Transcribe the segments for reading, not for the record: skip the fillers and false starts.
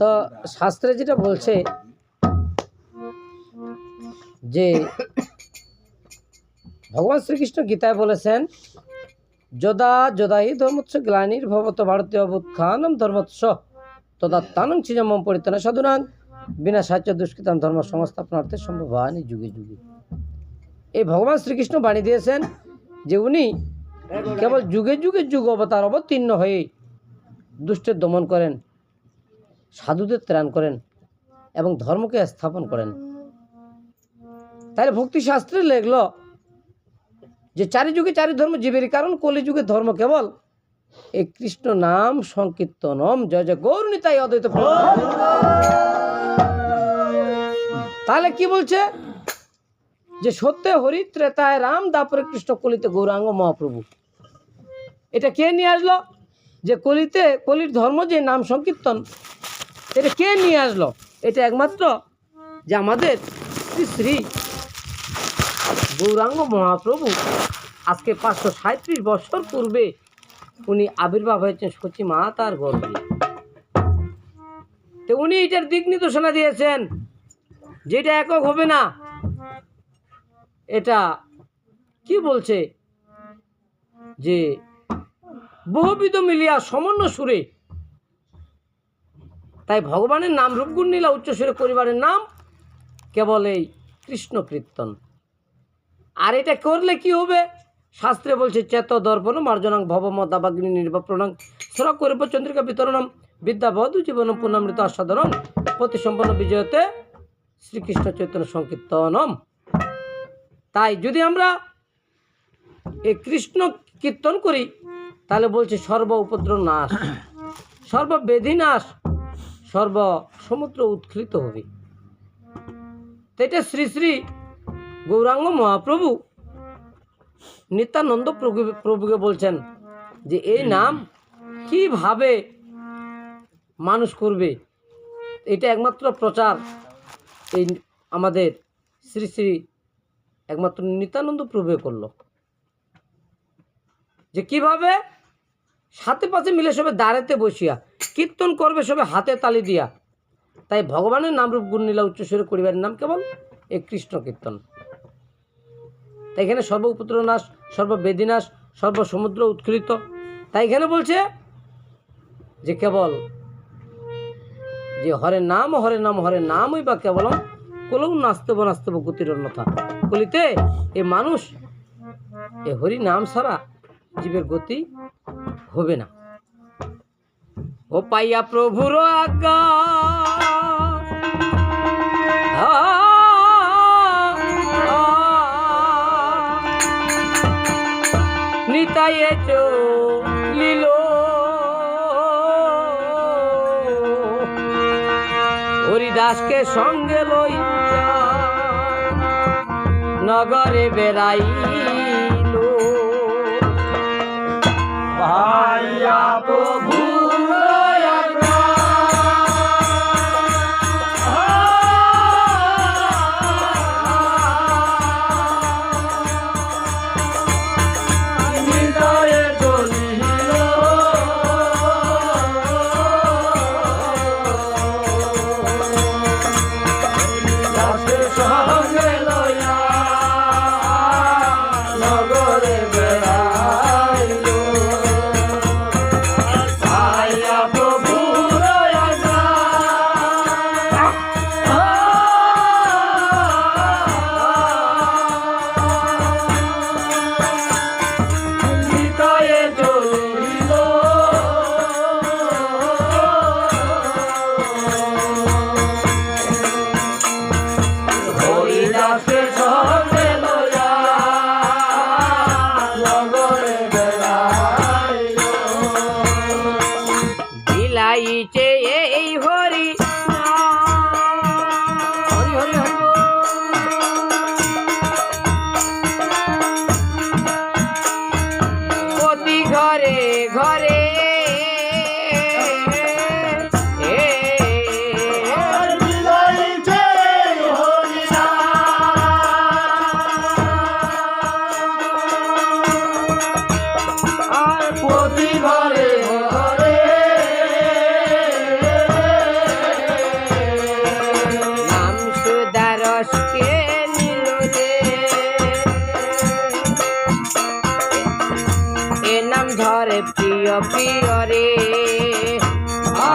তো শাস্ত্রে যেটা বলছে যে ভগবান শ্রীকৃষ্ণ গীতায় বলেছেন, যদা যদাহি ধর্মৎস গ্লানির্ভবত ভারতীয় বুৎখানম ধর্মৎস তদাত্মানং চিজমম পরিত্রাণ সাধুনাং বিনা সাহায্য দুষ্কৃতাম ধর্ম সংস্থাপনার্থে সম্ভবানি যুগে যুগে। এই ভগবান শ্রীকৃষ্ণ বাণী দিয়েছেন যে উনি কেবল যুগে যুগে যুগ অবতার অবতীর্ণ হয়ে দুষ্টের দমন করেন, সাধুদের ত্রাণ করেন এবং ধর্মকে স্থাপন করেন। তাহলে ভক্তি শাস্ত্রে লেখল যে চারি যুগে চারি ধর্ম জীবের কারণ, কলিযুগে ধর্ম কেবল এই কৃষ্ণ নাম সংকীর্তনম। জয় জয় গৌর নিতাই অদ্বৈত। তাহলে কি বলছে যে সত্যে হরি, ত্রেতায় রাম, দাপরে কৃষ্ণ, কলিতে গৌরাঙ্গ মহাপ্রভু। এটা কে নিয়ে আসলো? যে কলিতে, কলির ধর্ম যে নাম সংকীর্তন, এটা কে নিয়ে আসলো? এটা একমাত্র যে আমাদের শ্রী শ্রী গৌরাঙ্গ মহাপ্রভু আজকে 537 বছর পূর্বে উনি আবির্ভাব হয়েছেন সচি মা তার গর্ভে। তো উনি এটার দিক নির্দেশনা দিয়েছেন যেটা একক হবে না। এটা কি বলছে যে বহুবিধ মিলিয়া সমন্য সুরে। তাই ভগবানের নাম রূপগুণ নীলা উচ্চ সুরে পরিবারের নাম কেবল এই কৃষ্ণ কীর্তন। আর এটা করলে কি হবে? শাস্ত্রে বলছে চেত দর্পণ মার্জনাং ভবমদাবাগ্নি নির্বাপণং সরক করিব চন্দ্রিকা বিতরণম বিদ্যা বধু জীবনম পূর্ণামৃত আস্বাদনম প্রতিসম্পন্ন বিজয়তে শ্রীকৃষ্ণ চৈতন্য সংকীর্তনম। তাই যদি আমরা এই কৃষ্ণ কীর্তন করি তাহলে বলছে সর্ব উপদ্রব নাশ, সর্বব্যাধি নাশ, সর্ব সমুদ্র উৎক্ষিপ্ত হবে। তো এটা শ্রী শ্রী গৌরাঙ্গ মহাপ্রভু নিত্যানন্দ প্রভুকে বলছেন যে এই নাম কিভাবে মানুষ করবে। এটা একমাত্র প্রচার এই আমাদের শ্রী শ্রী একমাত্র নিত্যানন্দ প্রভু করল। যে কিভাবে সাথে পাশে মিলে সবে দাঁড়াতে বসিয়া কীর্তন করবে, সবে হাতে তালি দিয়া। তাই ভগবানের নামরূপ গুণ নীলা উচ্চস্বরে পরিবারের নাম কেবল এই কৃষ্ণ কীর্তন। তাই এখানে সর্ব উপদ্রব নাশ, সর্ববেদী নাশ, সর্বসমুদ্র উৎক্ষিপ্ত। তাই এখানে বলছে যে কেবল যে হরে নাম হরে নাম হরে নামই বা কেবলম কলৌ নাস্তব নাস্তব গতির অন্যথা। কলিতে এ মানুষ এ হরি নাম ছাড়া জীবের গতি হবে না। ও পাইয়া প্রভুর আজ্ঞা নিতাইয়ে চলিল হরিদাসকে সঙ্গে লইয়া নগরে বেড়াইল। পাইয়া প্রভু বিলাইছে এই হরি হরি হরি হরি প্রতি ঘরে ঘরে প্রতি ঘরে ঘরে প্রিয় রে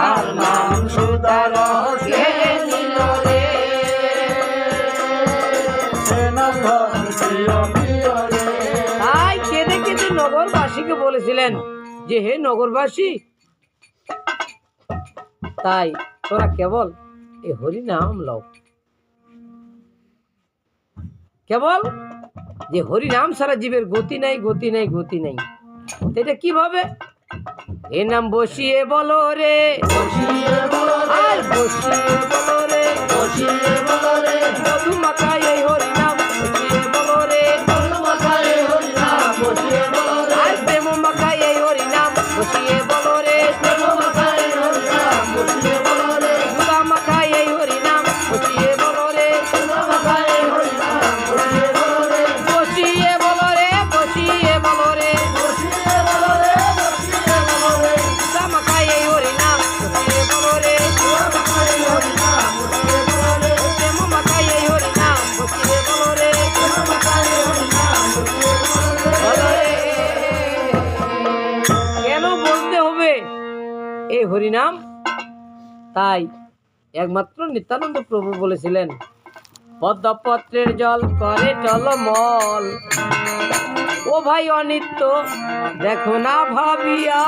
আর নাম সুতার কে নিল রে সে নাম ধন প্রিয় প্রিয় রে তাই কেঁদে কেঁদে নগরবাসীকে বলেছিলেন যে হে নগরবাসী, তাই তোরা কেবল এই হরি নাম লও, কেবল যে হরি নাম সারা জীবের গতি নাই, গতি নাই, গতি নাই। তো এটা কিভাবে? এ নাম বসিয়ে বলো রে, বসিয়ে বলো রে আর বসিয়ে বলো রে, বসিয়ে বলো রে মধু মাখায় এই হরি নাম বসিয়ে বলো রে, বলো মাথায় হরি নাম বসিয়ে বলো রে আর প্রেম মাখায় এই হরি নাম বসিয়ে বলো রে, বলো মাথায় হরি নাম বসিয়ে বলো রে দুর্গা মাখায় এই হরি নাম বসিয়ে বলো রে, বলো মাথায় হরি নাম বসিয়ে বলো রে বসিয়ে বলো রে, বসিয়ে বলো রে, বসিয়ে বলো রে বসিয়ে বলো রে দুর্গা মাখায় এই হরি নাম বসিয়ে বলো রে, বলো মাথায় হরি নাম বসিয়ে বলো রে প্রেম মাখায় এই হরি নাম বসিয়ে বলো রে, বলো মাথায় হরি নাম বসিয়ে বলো রে বলো রে। কেন বলতে হবে এই হরিনাম? তাই একমাত্র নিত্যানন্দ প্রভু বলেছিলেন, পদ্মপত্রের জল করে টলমল, ও ভাই অনিত্য দেখো না ভাবিয়া,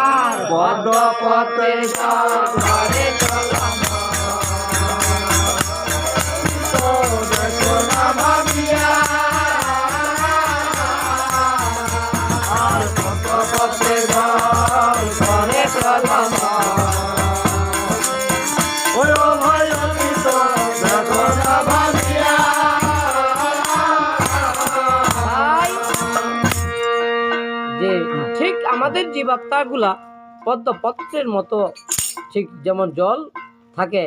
আর পদ্মপত্রে জল করে তো দেখো না ভাবিয়া আর পদ্মপত্রে জল করে ওই ও ভাই অতীত দেখো না ভাবিয়া তাই যে ঠিক আমাদের জীবাত্মাগুলা পদ্মপত্রের মতো, ঠিক যেমন জল থাকে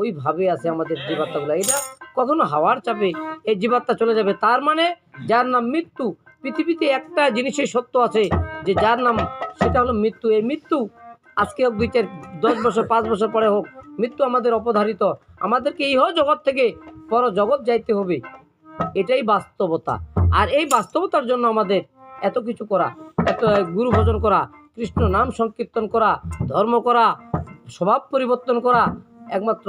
ওইভাবে আছে আমাদের জীবাত্মাগুলা। এটা কখনো হাওয়ার চাপে এই জীবাত্মা চলে যাবে। তার মানে যার নাম মৃত্যু, পৃথিবীতে একটা জিনিসের সত্য আছে যে যার নাম, সেটা হলো মৃত্যু। এই মৃত্যু আজকে হোক, 2, 4, 10 বছর 5 বছর পরে হোক, মৃত্যু আমাদের অপধারিত। আমাদেরকে ইহ জগৎ থেকে পর জগৎ যাইতে হবে, এটাই বাস্তবতা। আর এই বাস্তবতার জন্য আমাদের এত কিছু করা, এত গুরু ভজন করা, কৃষ্ণ নাম সংকীর্তন করা, ধর্ম করা, স্বভাব পরিবর্তন করা, একমাত্র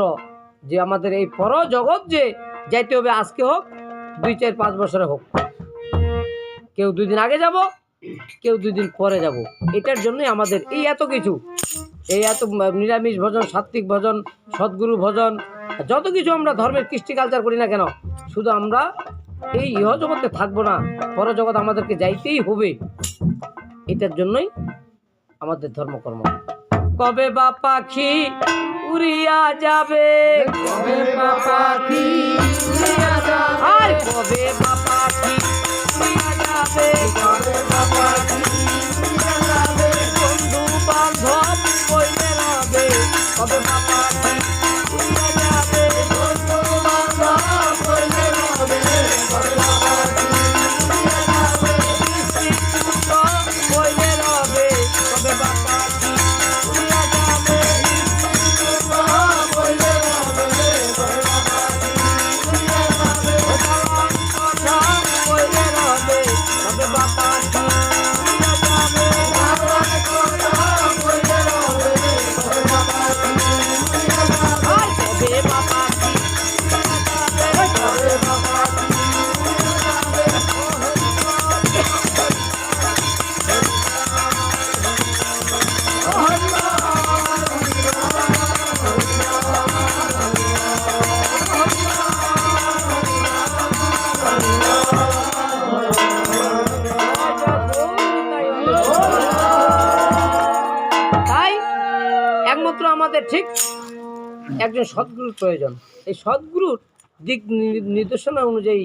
যে আমাদের এই পর জগৎ যে যাইতে হবে, আজকে হোক 2, 4, 5 বছরে হোক, কেউ 2 দিন আগে যাব, কেউ 2 দিন পরে যাব। এটার জন্যই আমাদের এই এত কিছু, এই এত নিরামিষ ভজন, সাত্বিক ভজন, সদ্গুরু ভজন, যত কিছু আমরা ধর্মের কৃষ্টি কালচার করি না কেন, শুধু আমরা এই ইহ জগতে থাকবো না, পর জগৎ আমাদেরকে যাইতেই হবে। এটার জন্যই আমাদের ধর্মকর্ম। কবে বা পাখি উড়িয়া যাবে, কবে বা পাখি উড়িয়া যাবে আর কবে বা পাখি উড়িয়া যাবে, কবে বা পাখি উড়িয়া যাবে বন্ধু বান্ধব কইলে রবে, কবে বা পাখি উড়িয়া যাবে, বন্ধু বান্ধব কইলে রবে কবে বা পাখি উড়িয়া যাবে কৃষ্ণ কইলে রবে, কবে বা পাখি উড়িয়া যাবে, কইলে রবে কবে বা পাখি উড়িয়া যাবে কথা কইলে রবে, কবে বা পাখি উড়িয়া যাবে, আমার কথা কইলে রবে কবে বা পাখি উড়িয়া যাবে আর কবে বা পাখি উড়িয়া যাবে, কবে বা পাখি উড়িয়া যাবে তাই একমাত্র আমাদের ঠিক একজন সদ্গুরুর প্রয়োজন। এই সদ্গুরুর দিক নির্দেশনা অনুযায়ী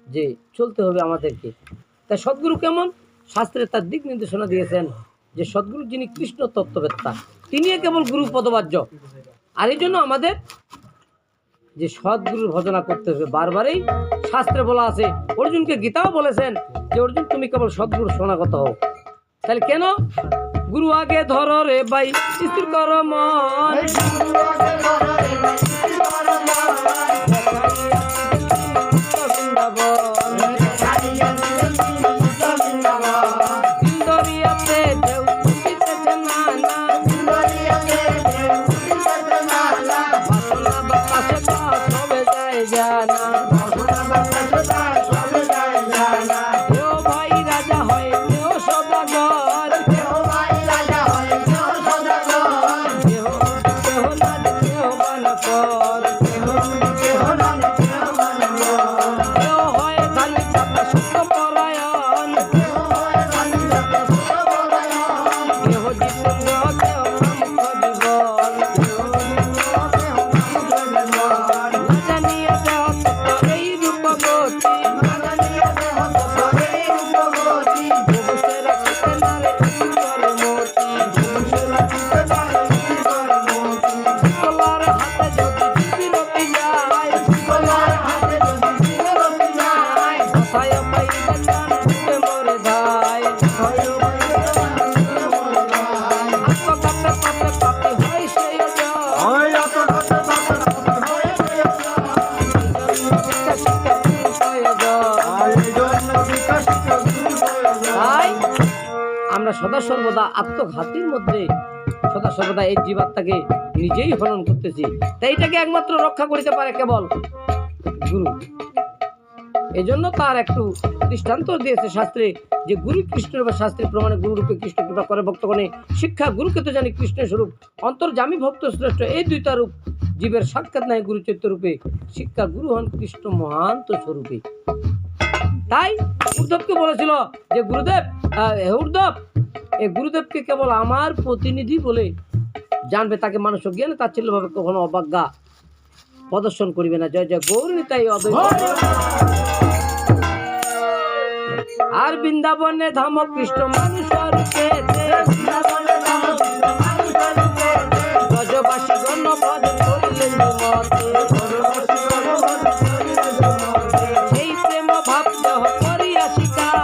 যে চলতে হবে আমাদেরকে। তাই সদ্গুরু কেমন? শাস্ত্রে তার দিক নির্দেশনা দিয়েছেন যে সদ্গুরু যিনি কৃষ্ণ তত্ত্ববেত্তা, তিনি কেবল গুরু পদবাচ্য। আর এই জন্য আমাদের যে সদ্গুরুর ভজনা করতে হবে। বারবারই শাস্ত্রে বলা আছে, অর্জুনকে গীতাও বলেছেন যে অর্জুন তুমি কেবল সদ্গুরু শরণাগত হও। তাহলে কেন? গুরু আগে ধরো রে ভাই, স্থির কর মন, এই গুরু আগে ধরো রে ভাই, স্থির কর মন। বৃন্দাবন। হয় কেহ সদাগর, কেহ ভাই রাজা হয় কেহ সদাগর, কেহ কেহ নাজ কেহ বানকর, কেহ মুনি কেহ নাম কেহ মানব, কেহ হয় ধার্মিক দাতা সত্যপরায়ণ, কেহ হয় রানী রাজা সর্বপরায়ণ, কেহ জিতেন্দ্র কেহ মুখ জীবন, কেহ নিত্য কেহ মানুষ জীবন, না জানিয়া দেহ সত্য এই রূপগতি, নানানিয়া দেহ সবে রূপবতী, বসে রাখিতে নারে ঈশ্বর মতি, পুরুষেরা চিত্তে পারে ঈশ্বর মূর্তি, কলার হাতে যদি বিরতি যায়, গলার হাতে যদি জীবরতি যায়, কথায় পাইবে জান ডুবে মরে যায়, হয় বলে জানে মরে যায়, আত্মঘাতে পাপে পাপে হয় সেই অজয়, হয় আত্মঘাতে পাপে পাপে হয় সেই অজয়, শিক্ষা শিক্ষা পুরুষ হয় অজয়। এই জন্য বিকশিত গুরু প্রয়োজন, তাই আমরা সদা সর্বদা আত্মঘাতের মধ্যে সদা সর্বদা এই জীবাত্মাকে নিজেই হরণ করতেছি। তাই এটাকে একমাত্র রক্ষা করিতে পারে কেবল গুরু। এই জন্য তার একটু দৃষ্টান্ত দিয়েছে শাস্ত্রে, যে গুরু কৃষ্ণ বা শাস্ত্রের প্রমাণে গুরুরূপে কৃষ্ণ কৃপা করে ভক্তগণে, শিক্ষা গুরুকে তো জানি কৃষ্ণের স্বরূপ, অন্তর্যামী ভক্ত শ্রেষ্ঠ এই দুইটা রূপ, জীবের সাক্ষাৎ নাই গুরু চৈত্য রূপে, শিক্ষা গুরু হন কৃষ্ণ মহান্ত স্বরূপে। তাই উদ্ধবকে বলেছিল যে গুরুদেব, হে উদ্ধব, এই গুরুদেবকে কেবল আমার প্রতিনিধি বলে জানবে, তাকে মানুষ জ্ঞানে তাচ্ছিল্যভাবে কখনো অবজ্ঞা প্রদর্শন করিবে না। জয় জয় গৌর নিতাই অদ্বৈত। আর বৃন্দাবনে ধাম কৃষ্ণ মানুষ রূপে, বৃন্দাবনে ধাম কৃষ্ণ মানুষ রূপে, ব্রজবাসী গণ ভজন করিলেন মতে, পরবর্তী পরবর্তী করিলে জগতে, সেই প্রেম ভাব দেহ করিয়া শিকার,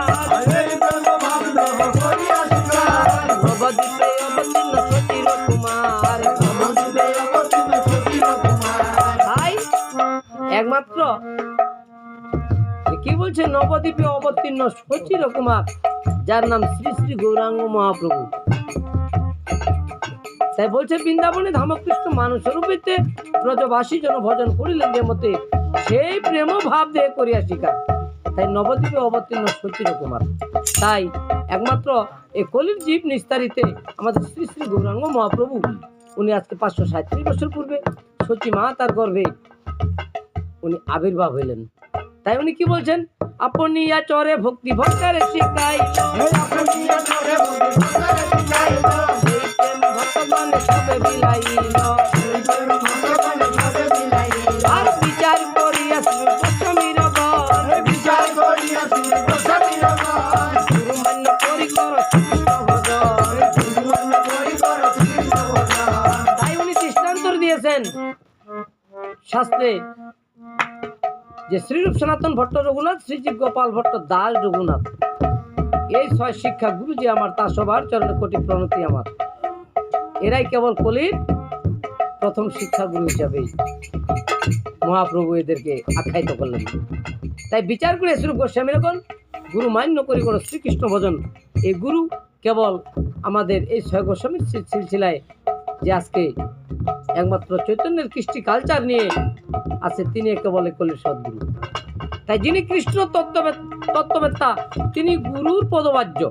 এই প্রেম ভাব দেহ করিয়া শিকার, নবদ্বীপে অবতীর্ণ সতীর কুমার। নবদ্বীপে অবতীর্ণ সতীর কুমার, তাই একমাত্র কি বলছে, নবদ্বীপে অবতীর্ণ সচির কুমার, যার নাম শ্রী শ্রী গৌরাঙ্গ মহাপ্রভু। তাই বলছে বৃন্দাবনে ধামকৃষ্ণ মানুষ রূপেতে ব্রজবাসী জন ভজন করিলেন যে মতে, সেই প্রেম ভাব দেহে করিয়া শিকার। তাই নবদ্বীপে অবতীর্ণ সচির কুমার। তাই একমাত্র এই কলির জীব নিস্তারিতে আমাদের শ্রী শ্রী গৌরাঙ্গ মহাপ্রভু, উনি আজকে 537 বছর পূর্বে সচী মা তার গর্ভে উনি আবির্ভাব হইলেন। তাই উনি কি বলছেন, আপনি চরে ভক্তি ভক্তারে শিখাইল, এই আপনিয়া চরে বলি ভক্তরে শিখাইল, সেই প্রেম ভক্তগণে সবে বিলাইল, এই প্রেম ভগবানে সবে বিলাইল, আর বিচার করিয়া শ্রী গোস্বামীর গণ, এই বিচার করিয়া শ্রী গোস্বামীর গণ, গুরু মান্য করি কর শ্রীকৃষ্ণ ভজন। গুরুমন্য করি কর কৃষ্ণ ভজন, তাই উনি দৃষ্টান্তর দিয়েছেন শাস্ত্রে, যে শ্রীরূপ সনাতন ভট্ট রঘুনাথ, শ্রীজীব গোপাল ভট্ট দাস রঘুনাথ, এই 6 শিক্ষা গুরু যে আমার, তা সবার চরণে কোটি প্রণতি আমার। এরাই কেবল কলির প্রথম শিক্ষা গুরু হিসাবে মহাপ্রভু এদেরকে আখ্যায়িত করলেন। তাই বিচার করে শ্রী গোস্বামী রকম গুরু মান্য করি করো শ্রীকৃষ্ণ ভজন। এই গুরু কেবল আমাদের এই 6 গোস্বামীর সিলসিলায় যে আজকে একমাত্র চৈতন্যের কৃষ্টি কালচার নিয়ে আছে, তিনি কেবল কলির সদ্গুরু। তাই যিনি কৃষ্ণ তত্ত্ববেত্তা, তিনি গুরুর পদবাচ্য।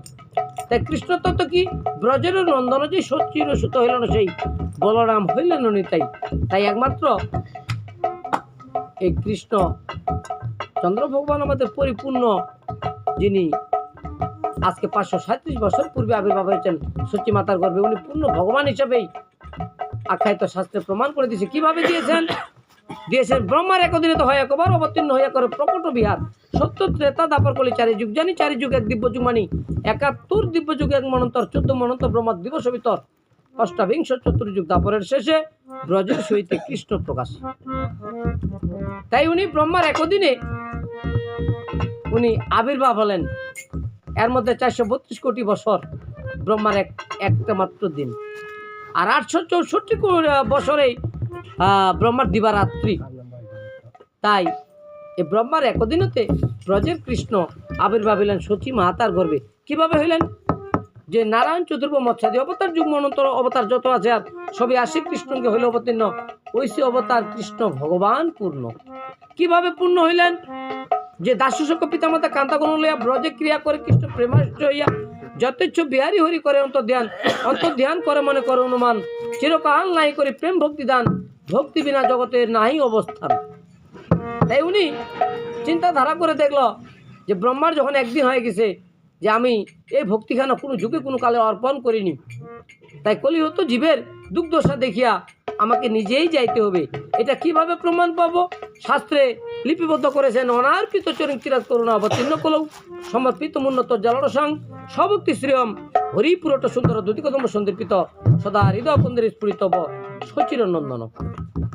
তাই কৃষ্ণ তত্ত্ব কি, ব্রজের নন্দন যে সচির সুত হইল না, সেই বলরাম হইলেন নিতাই। তাই একমাত্র এই কৃষ্ণ চন্দ্র ভগবান আমাদের পরিপূর্ণ, যিনি আজকে 537 বছর পূর্বে আবির্ভাব হয়েছেন সচী মাতার গর্ভে, উনি পূর্ণ ভগবান হিসেবেই আখ্যায়িত শাস্ত্রে প্রমাণ করে দিয়েছে। কিভাবে দিয়েছেন, ব্রহ্মার একদিনে তো হয় একবার অবতীর্ণ হইয়া করে প্রকট বিহার, সত্য ত্রেতা দাপর কলি 4 যুগ জানি, 4 যুগ এক দিব্য যুগ মানি, 71 দিব্য যুগ এক মনন্তর, 14 মনন্তর ব্রহ্ম দিবস ভিতর, অষ্টাবিংশ চতুর্যুগ দাপরের শেষে ব্রজের সহিতে কৃষ্ণ প্রকাশ। তাই উনি ব্রহ্মার একদিনে উনি আবির্ভাব হলেন। এর মধ্যে 432 কোটি বছর ব্রহ্মার একটা মাত্র দিন, আর 864 বছরে ব্রহ্মার দিবারাত্রি। তাই এই ব্রহ্মার একদিনতে ব্রজের কৃষ্ণ আবির্ভাব হইলেন সচী মাতার গর্ভে। কিভাবে হইলেন, যে নারায়ণ চতুর্ভ মৎস্যাদি অবতার যুগ মনন্তর অবতার যত আছে আর সবই আসে কৃষ্ণকে হইল অবতীর্ণ, ঐসি অবতার কৃষ্ণ ভগবান পূর্ণ। কিভাবে পূর্ণ হইলেন, যে দাস্যশোক পিতামাতা কান্তাগণ লইয়া ব্রজে ক্রিয়া করে কৃষ্ণ প্রেমাশ্চ হইয়া যথেচ্ছ বিহারী হরি করে অন্তর্ধ্যান করে মনে করে অনুমান চিরকাল নাই করে প্রেম ভক্তি দান ভক্তি বিনা জগতের নাহি অবস্থান। তাই উনি চিন্তাধারা করে দেখলো যে ব্রহ্মার যখন একদিন হয়ে গেছে যে আমি এই ভক্তিখানা কোনো যুগে কোনো কালে অর্পণ করিনি, তাই কলিহত জীবের দুর্দশা দেখিয়া আমাকে নিজেই যাইতে হবে। এটা কিভাবে প্রমাণ পাবো? শাস্ত্রে লিপিবদ্ধ করেছেন অনার্পিত চরিত্রাজ করুণা অবতীর্ণ কলৌ সমর্পিত মুন্নত জলরসং সভক্তি শ্রেয়ম হরিপুরট সুন্দর দুতিকদম সন্দীপিত সদা হৃদয় কুন্দের স্ফুরিতব সচির নন্দন।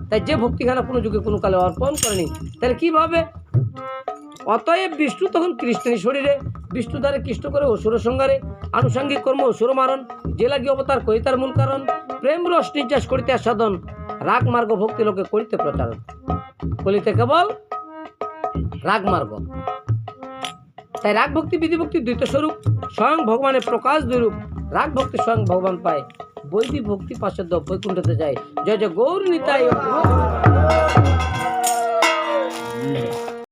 তাই যে ভক্তিখানা কোনো যুগে কোনো কালে অর্পণ করেনি তাহলে কিভাবে? অতএব বিষ্ণু তখন কৃষ্ণের শরীরে বিষ্ণু দ্বারে কৃষ্ণ করে অসুর সংহারে আনুষাঙ্গিক কর্ম অসুর মারণ যে লাগি অবতার করিতার মূল কারণ প্রেম রস নির্যাস করিতে আস্বাদন রাগ মার্গ ভক্তি লোকে করিতে প্রচারণ। কলিতে কেবল রাগ মার্গ। তাই রাগ ভক্তি বিধি ভক্তি দ্বৈত স্বরূপ স্বয়ং ভগবানের প্রকাশ দুরূপ। রাগ ভক্তি স্বয়ং ভগবান পায় বৈদিক ভক্তি পাশ্চাত্য বৈকুণ্ঠতে যায়। জয় জয় গৌর নিতাই।